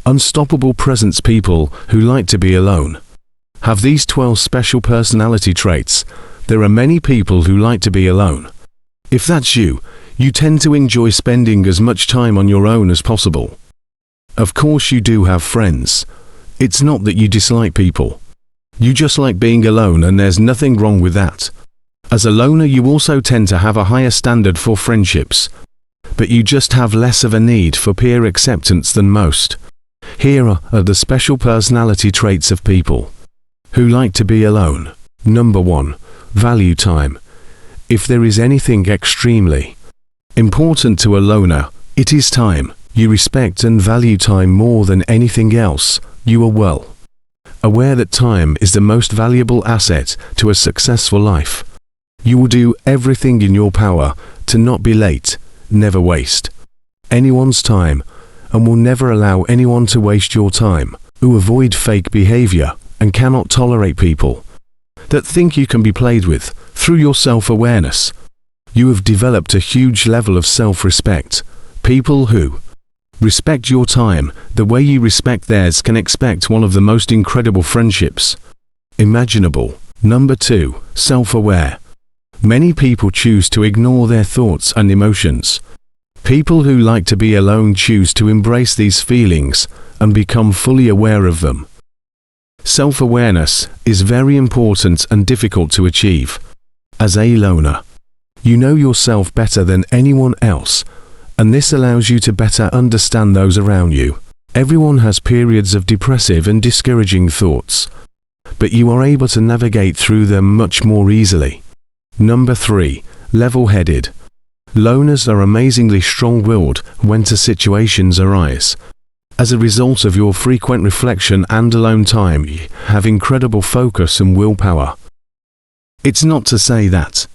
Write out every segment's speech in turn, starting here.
Unstoppable presence people who like to be alone have these 12 special personality traits. There are many people who like to be alone. If that's you, you tend to enjoy spending as much time on your own as possible. Of course you do have friends. It's not that you dislike people. You just like being alone, and there's nothing wrong with that. As a loner, you also tend to have a higher standard for friendships, but you just have less of a need for peer acceptance than most. Here are the special personality traits of people who like to be alone. Number 1. Value time. If there is anything extremely important to a loner, it is time. You respect and value time more than anything else. You are well aware that time is the most valuable asset to a successful life. You will do everything in your power to not be late, never waste anyone's time, and will never allow anyone to waste your time. You avoid fake behavior and cannot tolerate people that think you can be played with. Through your self-awareness, you have developed a huge level of self-respect. People who respect your time the way you respect theirs can expect one of the most incredible friendships imaginable. Number 2. Self-aware. Many people choose to ignore their thoughts and emotions. People who like to be alone choose to embrace these feelings and become fully aware of them. Self-awareness is very important and difficult to achieve. As a loner, you know yourself better than anyone else, and this allows you to better understand those around you. Everyone has periods of depressive and discouraging thoughts, but you are able to navigate through them much more easily. Number 3. Level-headed. Loners are amazingly strong-willed when situations arise. As a result of your frequent reflection and alone time, you have incredible focus and willpower. It's not to say that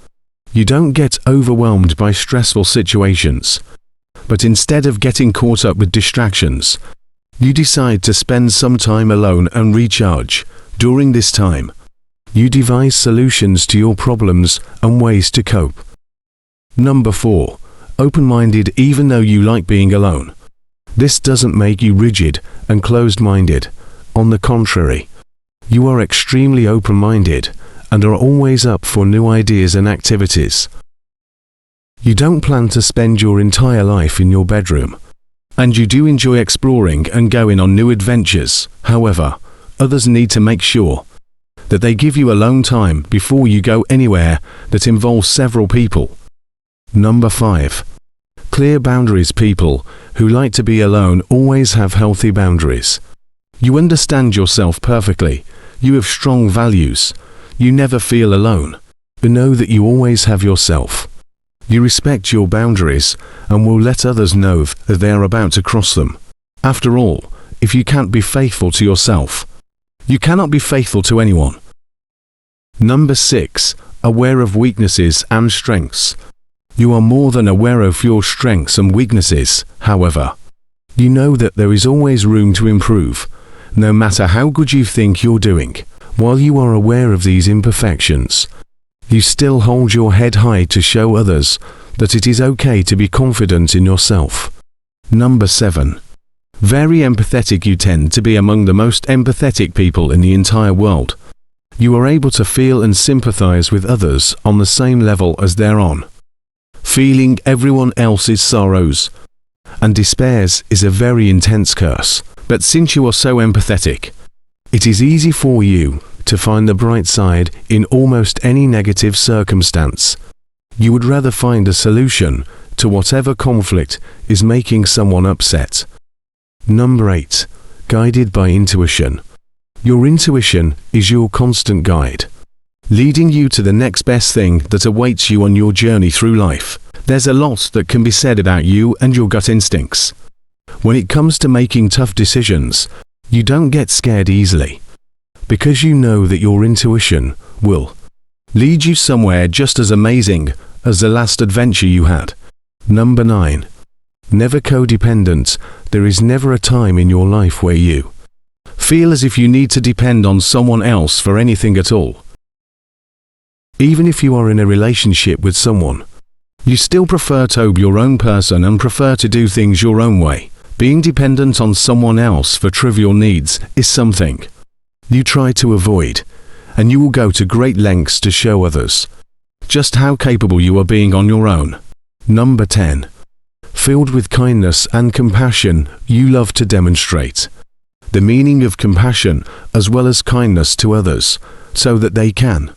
you don't get overwhelmed by stressful situations, but instead of getting caught up with distractions, you decide to spend some time alone and recharge. During this time, you devise solutions to your problems and ways to cope. Number 4. Open-minded. Even though you like being alone, this doesn't make you rigid and closed-minded. On the contrary, you are extremely open-minded and are always up for new ideas and activities. You don't plan to spend your entire life in your bedroom, and you do enjoy exploring and going on new adventures. However, others need to make sure that they give you alone time before you go anywhere that involves several people. Number 5. Clear boundaries. People who like to be alone always have healthy boundaries. You understand yourself perfectly. You have strong values. You never feel alone, but know that you always have yourself. You respect your boundaries and will let others know that they are about to cross them. After all, if you can't be faithful to yourself, you cannot be faithful to anyone. Number 6. Aware of weaknesses and strengths. You are more than aware of your strengths and weaknesses. However, you know that there is always room to improve, no matter how good you think you're doing. While you are aware of these imperfections, you still hold your head high to show others that it is okay to be confident in yourself. Number 7. Very empathetic. You tend to be among the most empathetic people in the entire world. You are able to feel and sympathize with others on the same level as they're on. Feeling everyone else's sorrows and despairs is a very intense curse. But since you are so empathetic, it is easy for you to find the bright side in almost any negative circumstance. You would rather find a solution to whatever conflict is making someone upset. Number 8. Guided by intuition. Your intuition is your constant guide, leading you to the next best thing that awaits you on your journey through life. There's a lot that can be said about you and your gut instincts. When it comes to making tough decisions, you don't get scared easily, because you know that your intuition will lead you somewhere just as amazing as the last adventure you had. Number 9. Never codependent. There is never a time in your life where you feel as if you need to depend on someone else for anything at all. Even if you are in a relationship with someone, you still prefer to be your own person and prefer to do things your own way. Being dependent on someone else for trivial needs is something you try to avoid, and you will go to great lengths to show others just how capable you are being on your own. Number 10. Filled with kindness and compassion, you love to demonstrate the meaning of compassion as well as kindness to others, so that they can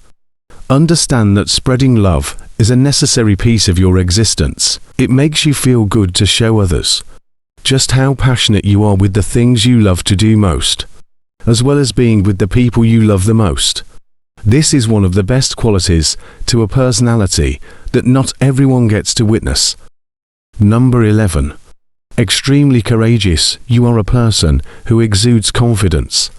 understand that spreading love is a necessary piece of your existence. It makes you feel good to show others just how passionate you are with the things you love to do most, as well as being with the people you love the most. This is one of the best qualities to a personality that not everyone gets to witness. Number 11. Extremely courageous, you are a person who exudes confidence,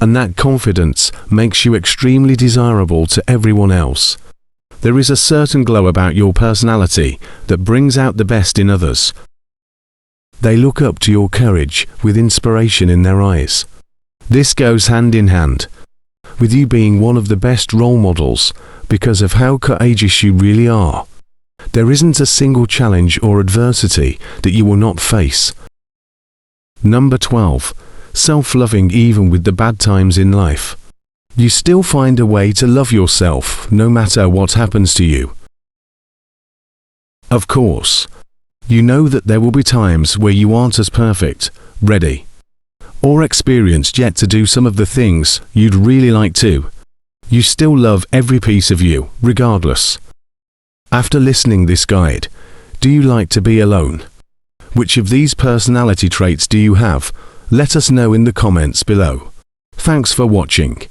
and that confidence makes you extremely desirable to everyone else. There is a certain glow about your personality that brings out the best in others. They look up to your courage with inspiration in their eyes. This goes hand in hand with you being one of the best role models because of how courageous you really are. There isn't a single challenge or adversity that you will not face. Number 12. Self-loving even with the bad times in life. You still find a way to love yourself no matter what happens to you. Of course, you know that there will be times where you aren't as perfect, ready, or experienced yet to do some of the things you'd really like to. You still love every piece of you, regardless. After listening this guide, do you like to be alone? Which of these personality traits do you have? Let us know in the comments below. Thanks for watching.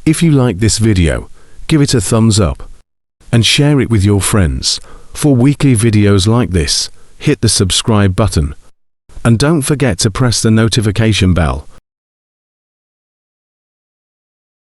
If you like this video, give it a thumbs up and share it with your friends. For weekly videos like this, hit the subscribe button and don't forget to press the notification bell